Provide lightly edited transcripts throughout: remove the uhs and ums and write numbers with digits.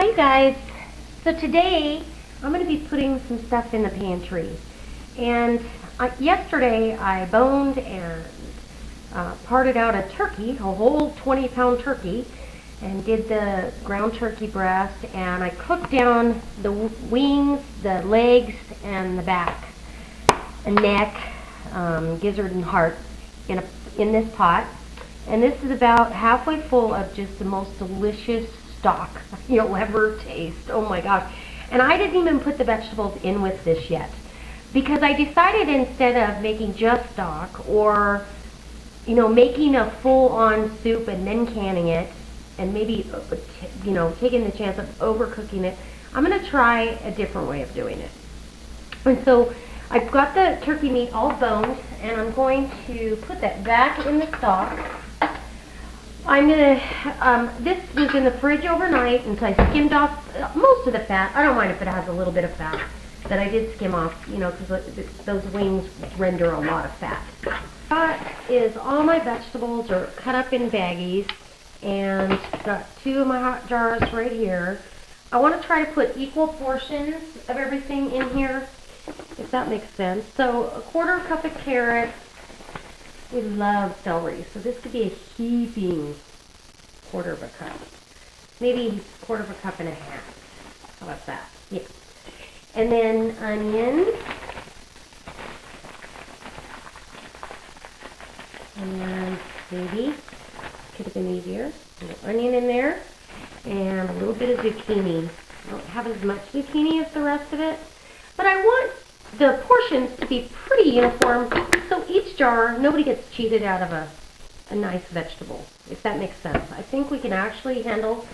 Hi guys. So today I'm going to be putting some stuff in the pantry. And yesterday I boned and parted out a turkey, a whole 20-pound turkey, and did the ground turkey breast, and I cooked down the wings, the legs, and the back, and neck, gizzard, and heart in this pot. And this is about halfway full of just the most delicious stock you'll ever taste. Oh my gosh. And I didn't even put the vegetables in with this yet, because I decided instead of making just stock, or making a full-on soup and then canning it, and maybe taking the chance of overcooking it, I'm going to try a different way of doing it. And so I've got the turkey meat all boned, and I'm going to put that back in the stock. I'm going to, this was in the fridge overnight, and so I skimmed off most of the fat. I don't mind if it has a little bit of fat, but I did skim off, because those wings render a lot of fat. That is all my vegetables are cut up in baggies, and got 2 of my hot jars right here. I want to try to put equal portions of everything in here, if that makes sense. So a 1/4 cup of carrots. We love celery, so this could be a heaping 1/4 of a cup. Maybe 1/4 of a cup and a half. How about that? Yeah. And then onions. And maybe, could have been easier, a little onion in there, and a little bit of zucchini. I don't have as much zucchini as the rest of it, but I want the portions to be pretty uniform, so each jar, nobody gets cheated out of a nice vegetable, if that makes sense. I think we can actually handle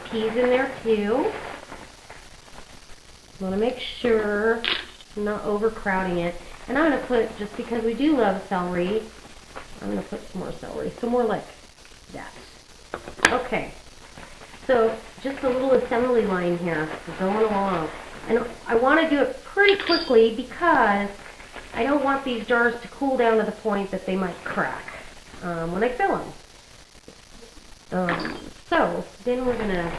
peas in there too. I want to make sure I'm not overcrowding it. And I'm going to put, just because we do love celery, I'm going to put some more celery, so more like that. Okay, so just a little assembly line here, going along. And I want to do it pretty quickly because I don't want these jars to cool down to the point that they might crack when I fill them. So then we're going to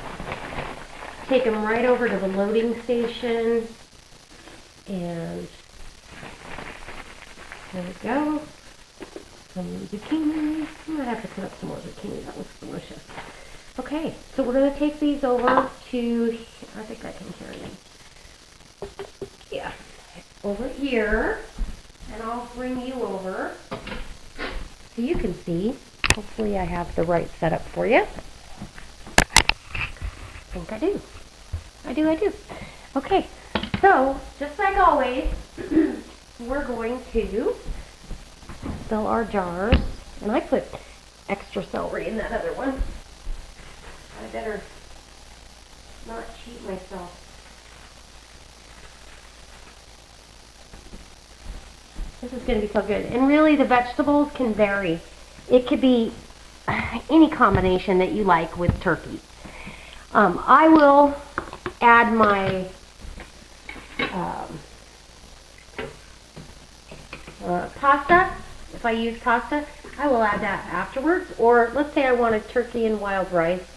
take them right over to the loading station, and there we go. Some zucchini. I'm going to have to cut up some more zucchini. That looks delicious. Okay, so we're going to take these over to, I think I can carry them. Yeah, over here, and I'll bring you over so you can see. Hopefully I have the right setup for you. I think I do. I do. Okay, so just like always, we're going to fill our jars, and I put extra celery in that other one. I better not cheat myself. This is going to be so good. And really, the vegetables can vary. It could be any combination that you like with turkey. I will add my pasta. If I use pasta, I will add that afterwards. Or let's say I wanted turkey and wild rice.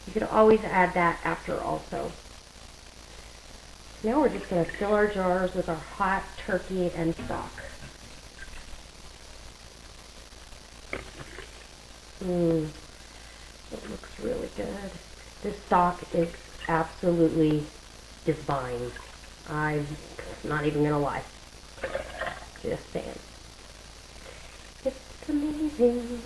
You could always add that after also. Now we're just going to fill our jars with our hot turkey and stock. It looks really good. This stock is absolutely divine. I'm not even going to lie. Just saying. It's amazing.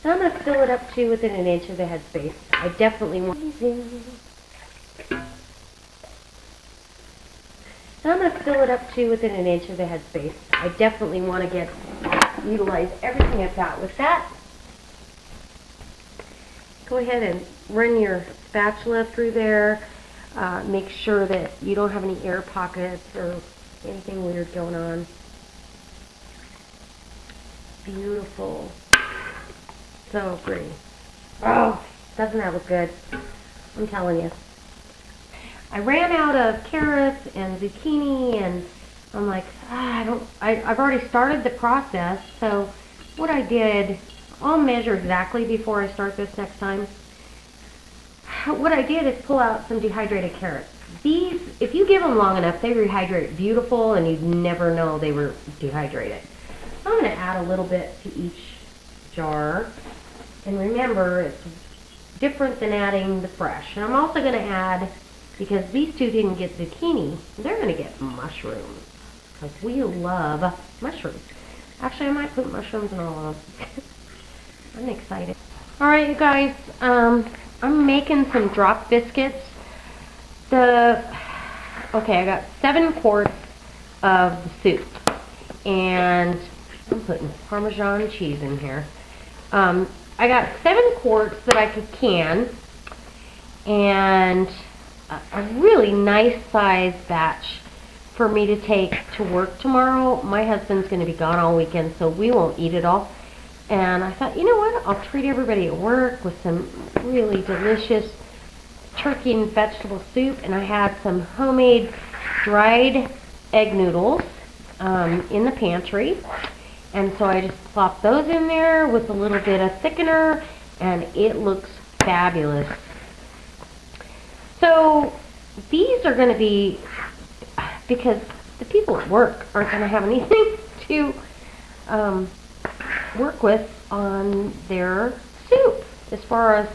Now I'm going to fill it up to within an inch of the headspace. I definitely want Now I'm going to fill it up to within an inch of the headspace. I definitely want to utilize everything I've got with that. Go ahead and run your spatula through there. Make sure that you don't have any air pockets or anything weird going on. Beautiful. So pretty. Oh, doesn't that look good? I'm telling you. I ran out of carrots and zucchini, and I'm like, I've already started the process. So what I did I'll measure exactly before I start this next time. What I did is pull out some dehydrated carrots. These, if you give them long enough, they rehydrate beautiful and you'd never know they were dehydrated. So I'm going to add a little bit to each jar. And remember, it's different than adding the fresh. And I'm also going to add, because these two didn't get zucchini, they're going to get mushrooms. Because we love mushrooms. Actually, I might put mushrooms in all of them. I'm excited. Alright, you guys, I'm making some drop biscuits. Okay, I got 7 quarts of the soup. And I'm putting Parmesan cheese in here. I got 7 quarts that I could can. And a really nice size batch for me to take to work tomorrow. My husband's going to be gone all weekend, so we won't eat it all. And I thought, you know what, I'll treat everybody at work with some really delicious turkey and vegetable soup. And I had some homemade dried egg noodles in the pantry. And so I just plopped those in there with a little bit of thickener, and it looks fabulous. So these are going to be, because the people at work aren't going to have anything to work with on their soup as far as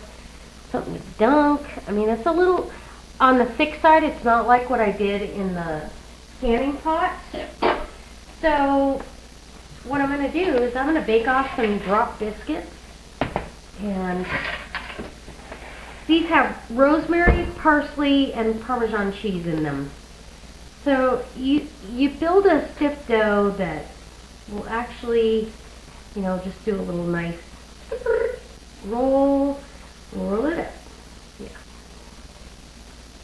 something to dunk. I mean, it's a little on the thick side. It's not like what I did in the canning pot. So what I'm going to do is I'm going to bake off some drop biscuits. And these have rosemary, parsley, and Parmesan cheese in them. So you build a stiff dough that will actually, you know, just do a little nice roll it up. Yeah.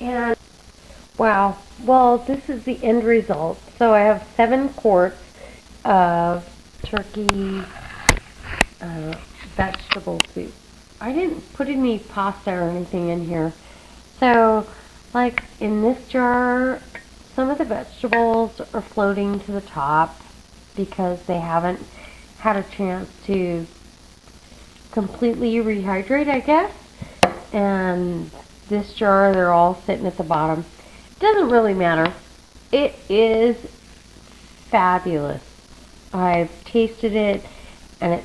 And wow, well, this is the end result. So I have 7 quarts of turkey vegetable soup. I didn't put any pasta or anything in here. So, like in this jar, some of the vegetables are floating to the top because they haven't had a chance to completely rehydrate, I guess. And this jar, they're all sitting at the bottom. It doesn't really matter. It is fabulous. I've tasted it, and it's